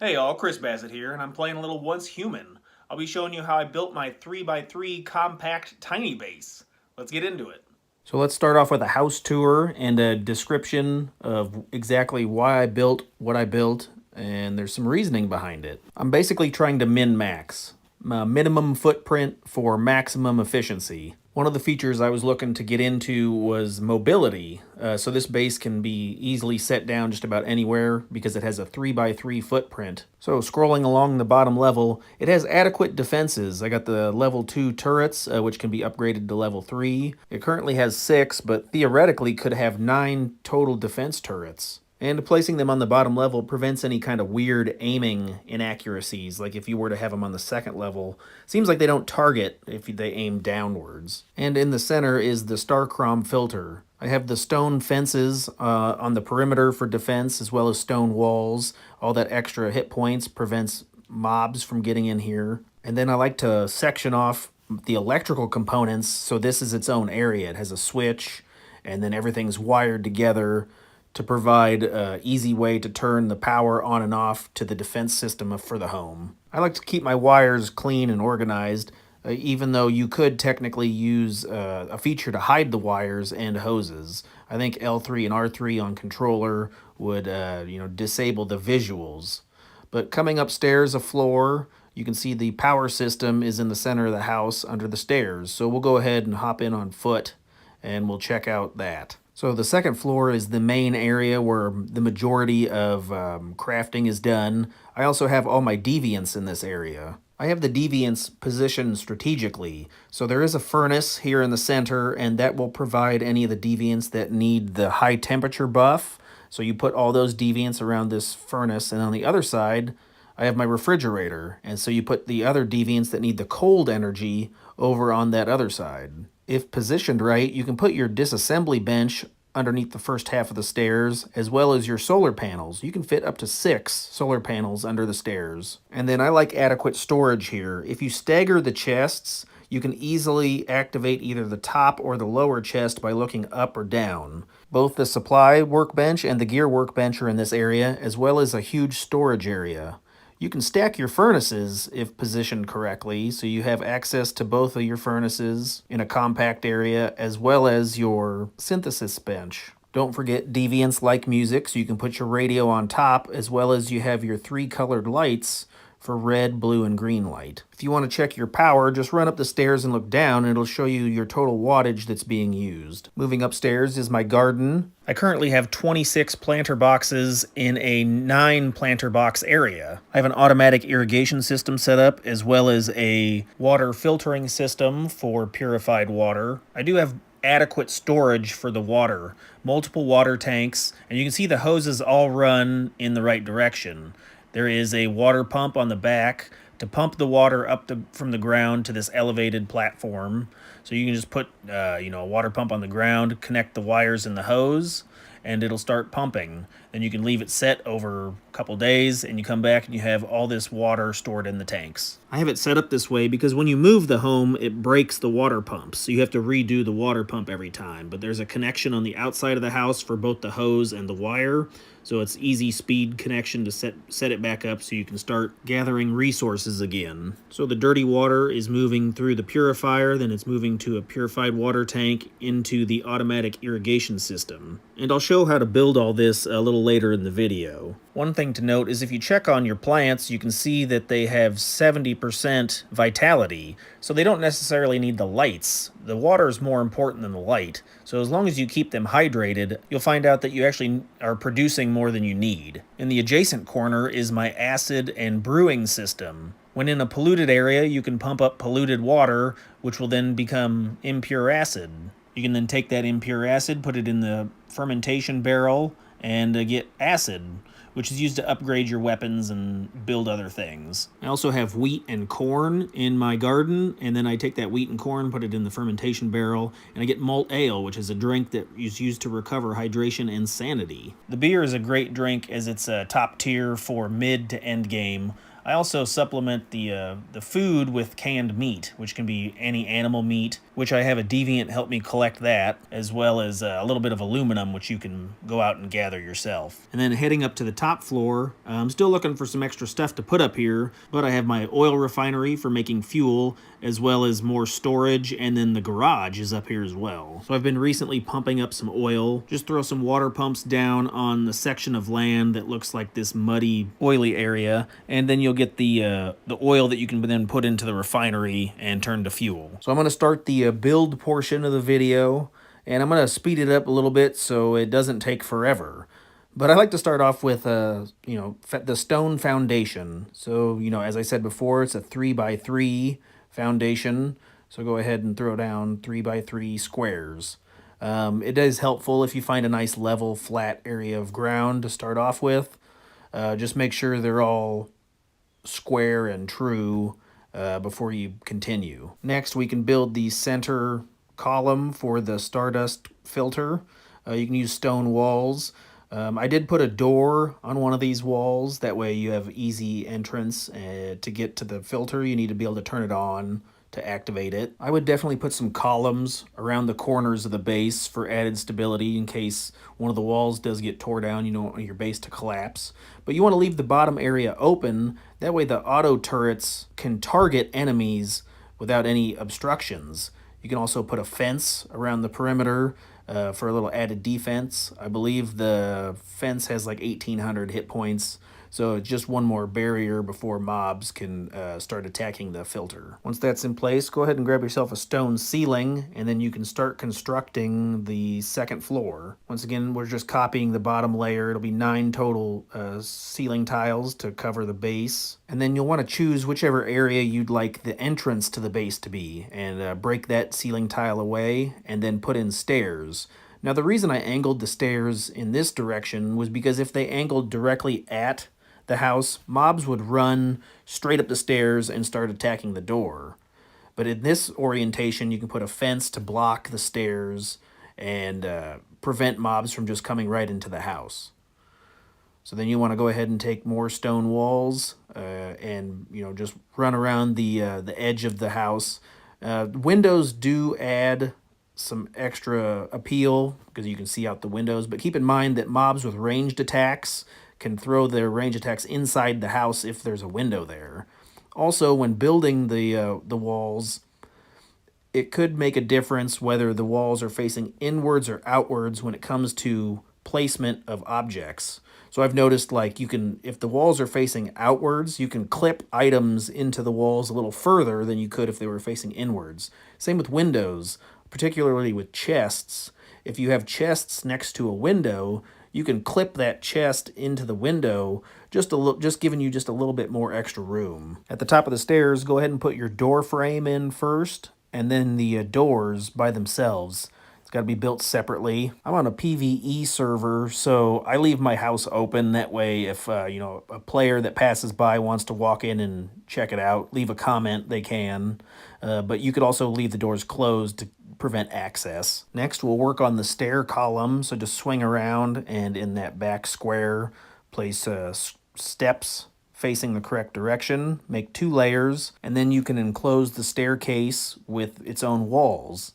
Hey all, Chris Bassett here, and I'm playing a little Once Human. I'll be showing you how I built my 3x3 compact tiny base. Let's get into it. So let's start off with a house tour and a description of exactly why I built what I built, and there's some reasoning behind it. I'm basically trying to min-max. Minimum footprint for maximum efficiency. One of the features I was looking to get into was mobility. So this base can be easily set down just about anywhere because it has a 3x3 footprint. So scrolling along the bottom level, it has adequate defenses. I got the level 2 turrets, which can be upgraded to level 3. It currently has 6, but theoretically could have 9 total defense turrets. And placing them on the bottom level prevents any kind of weird aiming inaccuracies, like if you were to have them on the second level. Seems like they don't target if they aim downwards. And in the center is the Starcrom filter. I have the stone fences on the perimeter for defense, as well as stone walls. All that extra hit points prevents mobs from getting in here. And then I like to section off the electrical components, so this is its own area. It has a switch, and then everything's wired together to provide an easy way to turn the power on and off to the defense system for the home. I like to keep my wires clean and organized, even though you could technically use a feature to hide the wires and hoses. I think L3 and R3 on controller would disable the visuals. But coming upstairs a floor, you can see the power system is in the center of the house under the stairs. So we'll go ahead and hop in on foot and we'll check out that. So the second floor is the main area where the majority of crafting is done. I also have all my deviants in this area. I have the deviants positioned strategically. So there is a furnace here in the center, and that will provide any of the deviants that need the high temperature buff. So you put all those deviants around this furnace, and on the other side, I have my refrigerator. And so you put the other deviants that need the cold energy over on that other side. If positioned right, you can put your disassembly bench underneath the first half of the stairs, as well as your solar panels. You can fit up to 6 solar panels under the stairs. And then I like adequate storage here. If you stagger the chests, you can easily activate either the top or the lower chest by looking up or down. Both the supply workbench and the gear workbench are in this area, as well as a huge storage area. You can stack your furnaces if positioned correctly, so you have access to both of your furnaces in a compact area, as well as your synthesis bench. Don't forget deviants like music, so you can put your radio on top, as well as you have your 3 colored lights for red, blue, and green light. If you want to check your power, just run up the stairs and look down, and it'll show you your total wattage that's being used. Moving upstairs is my garden. I currently have 26 planter boxes in a 9 planter box area. I have an automatic irrigation system set up, as well as a water filtering system for purified water. I do have adequate storage for the water, multiple water tanks, and you can see the hoses all run in the right direction. There is a water pump on the back to pump the water up from the ground to this elevated platform. So you can just put a water pump on the ground, connect the wires in the hose, and it'll start pumping. Then you can leave it set over a couple days, and you come back and you have all this water stored in the tanks. I have it set up this way because when you move the home, it breaks the water pumps. So you have to redo the water pump every time. But there's a connection on the outside of the house for both the hose and the wire. So it's easy speed connection to set it back up so you can start gathering resources again. So the dirty water is moving through the purifier, then it's moving to a purified water tank into the automatic irrigation system. And I'll show how to build all this a little later in the video. One thing to note is if you check on your plants, you can see that they have 70% vitality, so they don't necessarily need the lights. The water is more important than the light, so as long as you keep them hydrated, you'll find out that you actually are producing more than you need. In the adjacent corner is my acid and brewing system. When in a polluted area, you can pump up polluted water, which will then become impure acid. You can then take that impure acid, put it in the fermentation barrel, and get acid, which is used to upgrade your weapons and build other things. I also have wheat and corn in my garden, and then I take that wheat and corn, put it in the fermentation barrel, and I get malt ale, which is a drink that is used to recover hydration and sanity. The beer is a great drink as it's a top tier for mid to end game. I also supplement the food with canned meat, which can be any animal meat, which I have a deviant help me collect that, as well as a little bit of aluminum, which you can go out and gather yourself. And then heading up to the top floor, I'm still looking for some extra stuff to put up here, but I have my oil refinery for making fuel, as well as more storage, and then the garage is up here as well. So I've been recently pumping up some oil. Just throw some water pumps down on the section of land that looks like this muddy, oily area, and then you'll get the oil that you can then put into the refinery and turn to fuel. So I'm going to start the build portion of the video, and I'm going to speed it up a little bit so it doesn't take forever. But I like to start off with, the stone foundation. So, as I said before, it's a 3x3 foundation. So go ahead and throw down 3x3 squares. It is helpful if you find a nice level, flat area of ground to start off with. Just make sure they're all square and true before you continue. Next, we can build the center column for the stardust filter. You can use stone walls. I did put a door on one of these walls. That way you have easy entrance to get to the filter. You need to be able to turn it on to activate it. I would definitely put some columns around the corners of the base for added stability in case one of the walls does get tore down. You don't want your base to collapse. But you want to leave the bottom area open. That way the auto turrets can target enemies without any obstructions. You can also put a fence around the perimeter for a little added defense. I believe the fence has like 1,800 hit points, so it's just one more barrier before mobs can start attacking the filter. Once that's in place, go ahead and grab yourself a stone ceiling, and then you can start constructing the second floor. Once again, we're just copying the bottom layer. It'll be 9 total ceiling tiles to cover the base. And then you'll want to choose whichever area you'd like the entrance to the base to be, and break that ceiling tile away, and then put in stairs. Now, the reason I angled the stairs in this direction was because if they angled directly at the house, mobs would run straight up the stairs and start attacking the door. But in this orientation, you can put a fence to block the stairs and prevent mobs from just coming right into the house. So then you want to go ahead and take more stone walls and just run around the edge of the house. Windows do add some extra appeal because you can see out the windows, but keep in mind that mobs with ranged attacks can throw their range attacks inside the house if there's a window there. Also, when building the walls, it could make a difference whether the walls are facing inwards or outwards when it comes to placement of objects. So I've noticed, like, if the walls are facing outwards, you can clip items into the walls a little further than you could if they were facing inwards. Same with windows, particularly with chests. If you have chests next to a window, you can clip that chest into the window, just giving you just a little bit more extra room. At the top of the stairs, go ahead and put your door frame in first, and then the doors by themselves. It's got to be built separately. I'm on a PvE server, so I leave my house open. That way, if a player that passes by wants to walk in and check it out, leave a comment, they can. But you could also leave the doors closed to prevent access. Next, we'll work on the stair column. So just swing around, and in that back square, place steps facing the correct direction. Make 2 layers, and then you can enclose the staircase with its own walls.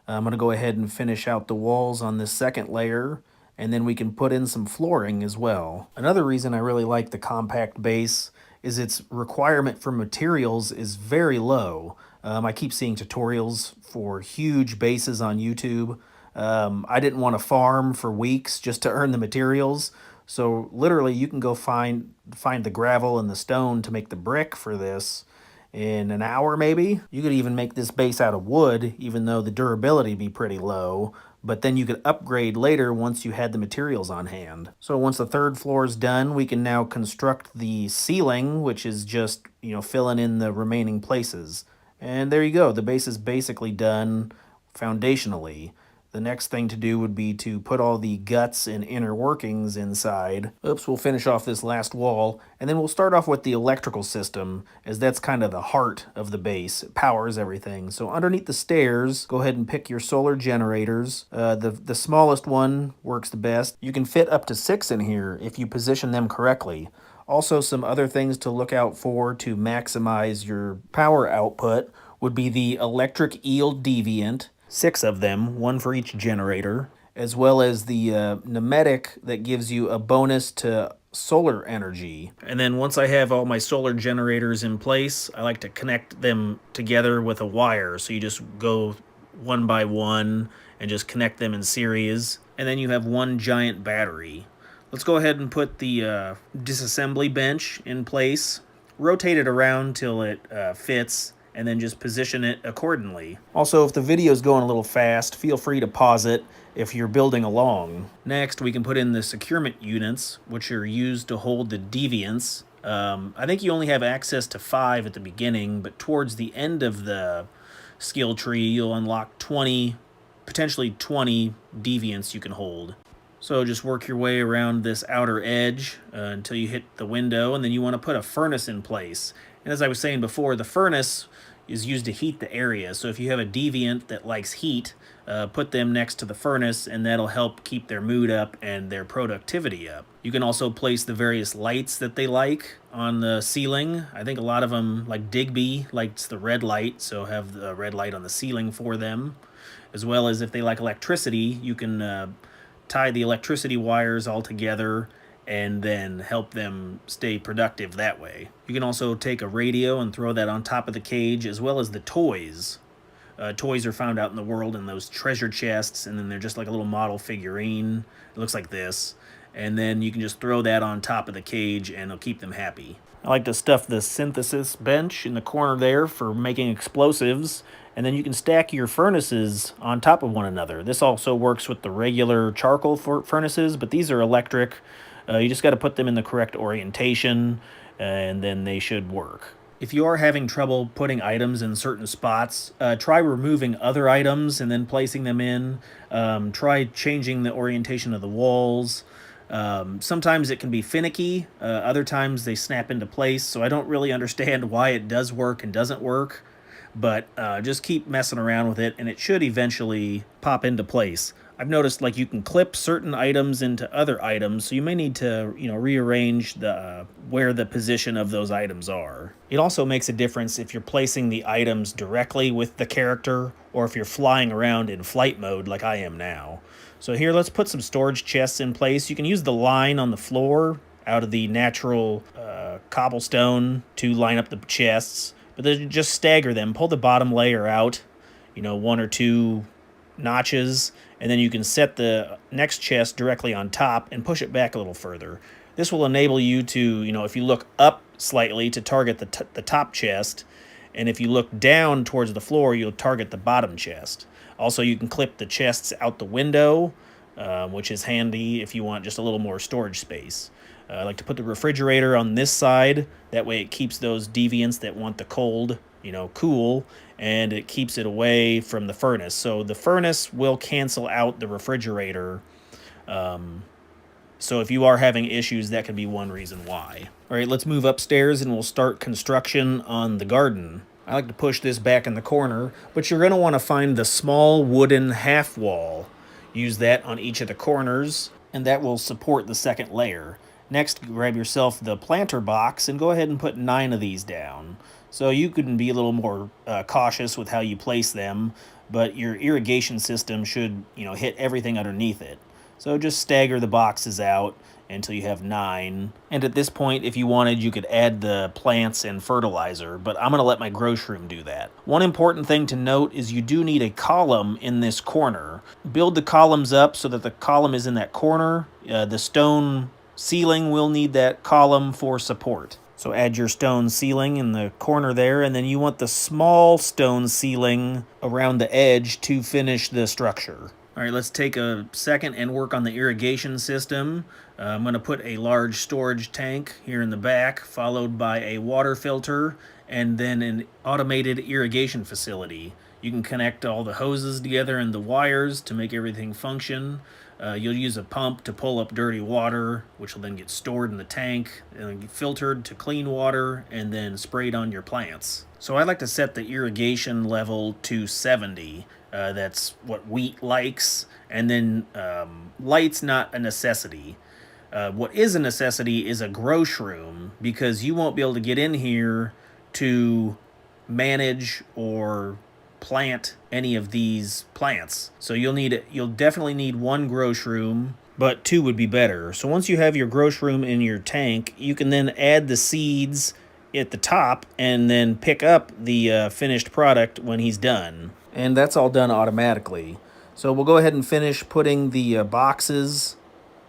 I'm going to go ahead and finish out the walls on this second layer, and then we can put in some flooring as well. Another reason I really like the compact base is its requirement for materials is very low. I keep seeing tutorials for huge bases on YouTube. I didn't want to farm for weeks just to earn the materials. So literally you can go find the gravel and the stone to make the brick for this in an hour maybe. You could even make this base out of wood, even though the durability be pretty low. But then you could upgrade later once you had the materials on hand. So once the third floor is done, we can now construct the ceiling, which is just, filling in the remaining places. And there you go. The base is basically done foundationally. The next thing to do would be to put all the guts and inner workings inside. We'll finish off this last wall, and then we'll start off with the electrical system, as that's kind of the heart of the base. It powers everything. So underneath the stairs, go ahead and pick your solar generators. The smallest one works the best. You can fit up to 6 in here if you position them correctly. Also, some other things to look out for to maximize your power output would be the electric eel deviant, 6 of them, one for each generator, as well as the pneumatic that gives you a bonus to solar energy. And then once I have all my solar generators in place, I like to connect them together with a wire. So you just go one by one and just connect them in series. And then you have one giant battery. Let's go ahead and put the disassembly bench in place. Rotate it around till it fits, and then just position it accordingly. Also, if the video is going a little fast, feel free to pause it if you're building along. Next, we can put in the securement units, which are used to hold the deviants. I think you only have access to 5 at the beginning, but towards the end of the skill tree, you'll unlock 20, potentially 20 deviants you can hold. So just work your way around this outer edge until you hit the window, and then you want to put a furnace in place. And as I was saying before, the furnace is used to heat the area. So if you have a deviant that likes heat, put them next to the furnace, and that'll help keep their mood up and their productivity up. You can also place the various lights that they like on the ceiling. I think a lot of them, like Digby, likes the red light, so have the red light on the ceiling for them. As well as if they like electricity, you can tie the electricity wires all together and then help them stay productive that way. You can also take a radio and throw that on top of the cage, as well as the toys. Toys are found out in the world in those treasure chests, and then they're just like a little model figurine. It looks like this. And then you can just throw that on top of the cage and it'll keep them happy. I like to stuff the synthesis bench in the corner there for making explosives, and then you can stack your furnaces on top of one another. This also works with the regular charcoal furnaces, but these are electric. You just got to put them in the correct orientation, and then they should work. If you are having trouble putting items in certain spots, try removing other items and then placing them in. Try changing the orientation of the walls. Sometimes it can be finicky, other times they snap into place, so I don't really understand why it does work and doesn't work, but just keep messing around with it and it should eventually pop into place. I've noticed like you can clip certain items into other items, so you may need to rearrange the where the position of those items are. It also makes a difference if you're placing the items directly with the character or if you're flying around in flight mode like I am now. So here, let's put some storage chests in place. You can use the line on the floor out of the natural cobblestone to line up the chests, but then just stagger them. Pull the bottom layer out, 1 or 2 notches, and then you can set the next chest directly on top and push it back a little further. This will enable you to, if you look up slightly to target the top chest, and if you look down towards the floor, you'll target the bottom chest. Also, you can clip the chests out the window, which is handy if you want just a little more storage space. I like to put the refrigerator on this side. That way it keeps those deviants that want the cold, cool, and it keeps it away from the furnace. So the furnace will cancel out the refrigerator. So if you are having issues, that could be one reason why. All right, let's move upstairs and we'll start construction on the garden. I like to push this back in the corner, but you're going to want to find the small wooden half wall. Use that on each of the corners, and that will support the second layer. Next, grab yourself the planter box and go ahead and put 9 of these down. So you can be a little more cautious with how you place them, but your irrigation system should, hit everything underneath it. So just stagger the boxes out until you have 9. And at this point, if you wanted, you could add the plants and fertilizer, but I'm going to let my grow shroom do that. One important thing to note is you do need a column in this corner. Build the columns up so that the column is in that corner. The stone ceiling will need that column for support. So add your stone ceiling in the corner there, and then you want the small stone ceiling around the edge to finish the structure. All right, let's take a second and work on the irrigation system. I'm going to put a large storage tank here in the back, followed by a water filter, and then an automated irrigation facility. You can connect all the hoses together and the wires to make everything function. You'll use a pump to pull up dirty water, which will then get stored in the tank, and get filtered to clean water, and then sprayed on your plants. So I like to set the irrigation level to 70. That's what wheat likes, and then light's not a necessity. What is a necessity is a grow shroom, because you won't be able to get in here to manage or plant any of these plants. So you'll definitely need one grow shroom, but two would be better. So once you have your grow shroom in your tank, you can then add the seeds at the top and then pick up the finished product when he's done. And that's all done automatically. So we'll go ahead and finish putting the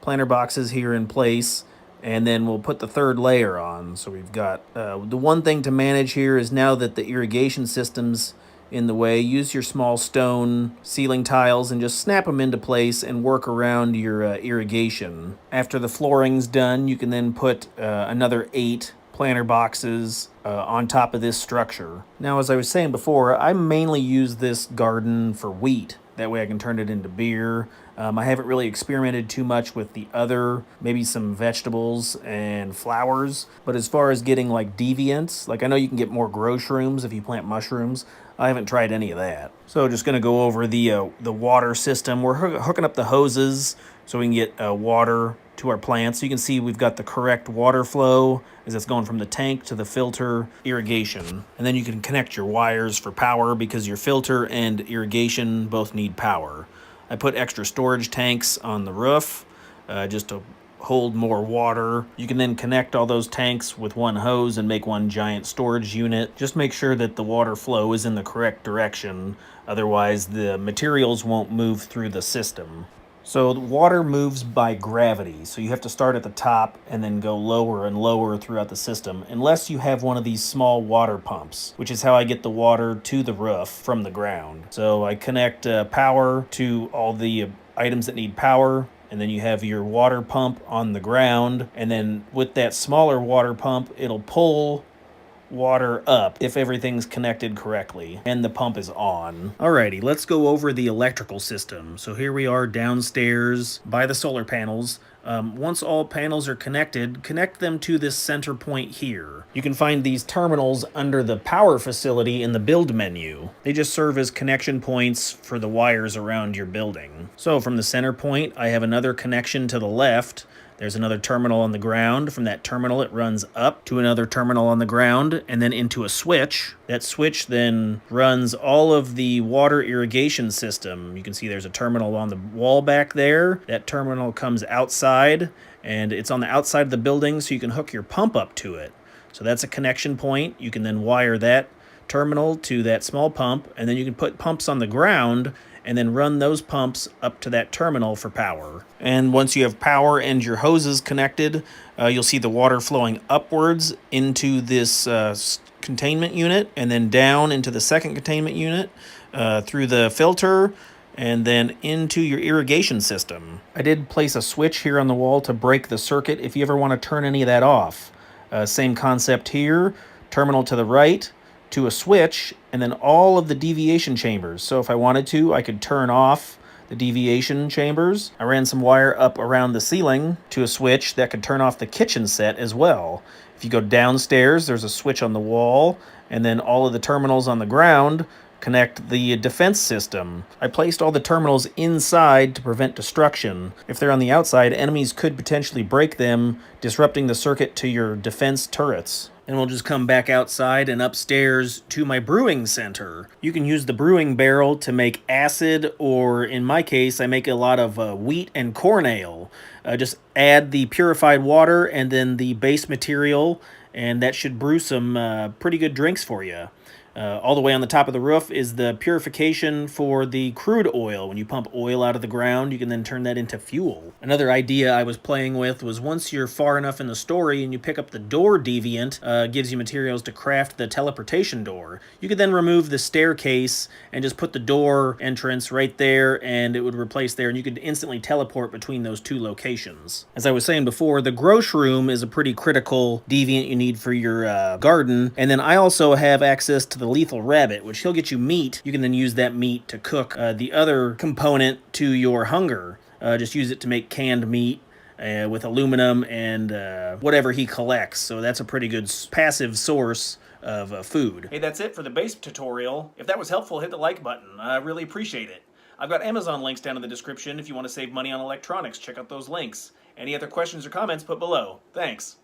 planter boxes here in place, and then we'll put the third layer on. So we've got the one thing to manage here is, now that the irrigation system's in the way, use your small stone ceiling tiles and just snap them into place and work around your irrigation. After the flooring's done, you can then put another 8 planter boxes on top of this structure. Now, as I was saying before, I mainly use this garden for wheat. That way I can turn it into beer. I haven't really experimented too much with the other, maybe some vegetables and flowers. But as far as getting like deviants, like I know you can get more grow shrooms if you plant mushrooms. I haven't tried any of that. So just gonna go over the water system. We're hooking up the hoses so we can get water to our plants. So you can see we've got the correct water flow as it's going from the tank to the filter irrigation. And then you can connect your wires for power, because your filter and irrigation both need power. I put extra storage tanks on the roof just to hold more water. You can then connect all those tanks with one hose and make one giant storage unit. Just make sure that the water flow is in the correct direction, otherwise the materials won't move through the system. So the water moves by gravity, so you have to start at the top and then go lower and lower throughout the system, unless you have one of these small water pumps, which is how I get the water to the roof from the ground. So I connect power to all the items that need power, and then you have your water pump on the ground, and then with that smaller water pump, it'll pull water up if everything's connected correctly and the pump is on. Alrighty, let's go over the electrical system. So here we are downstairs by the solar panels. Once all panels are connected, connect them to this center point here. You can find these terminals under the power facility in the build menu. They just serve as connection points for the wires around your building. So from the center point, I have another connection to the left. There's another terminal on the ground. From that terminal, it runs up to another terminal on the ground and then into a switch. That switch then runs all of the water irrigation system. You can see there's a terminal on the wall back there. That terminal comes outside, and it's on the outside of the building, so you can hook your pump up to it. So that's a connection point. You can then wire that terminal to that small pump, and then you can put pumps on the ground and then run those pumps up to that terminal for power. And once you have power and your hoses connected, you'll see the water flowing upwards into this containment unit, and then down into the second containment unit through the filter, and then into your irrigation system. I did place a switch here on the wall to break the circuit if you ever want to turn any of that off. Same concept here, terminal to the right, to a switch, and then all of the deviation chambers. So if I wanted to, I could turn off the deviation chambers. I ran some wire up around the ceiling to a switch that could turn off the kitchen set as well. If you go downstairs, there's a switch on the wall, and then all of the terminals on the ground connect the defense system. I placed all the terminals inside to prevent destruction. If they're on the outside, enemies could potentially break them, disrupting the circuit to your defense turrets. And we'll just come back outside and upstairs to my brewing center. You can use the brewing barrel to make acid, or in my case, I make a lot of wheat and corn ale. Just add the purified water and then the base material, and that should brew some pretty good drinks for you. All the way on the top of the roof is the purification for the crude oil. When you pump oil out of the ground, you can then turn that into fuel. Another idea I was playing with was, once you're far enough in the story and you pick up the door deviant, gives you materials to craft the teleportation door. You could then remove the staircase and just put the door entrance right there, and it would replace there, and you could instantly teleport between those two locations. As I was saying before, the grow shroom is a pretty critical deviant you need for your garden, and then I also have access to the lethal rabbit, which he'll get you meat. You can then use that meat to cook the other component to your hunger. Just use it to make canned meat with aluminum and whatever he collects. So that's a pretty good passive source of food. Hey, that's it for the base tutorial. If that was helpful, hit the like button. I really appreciate it. I've got Amazon links down in the description if you want to save money on electronics. Check out those links. Any other questions or comments, put below. Thanks.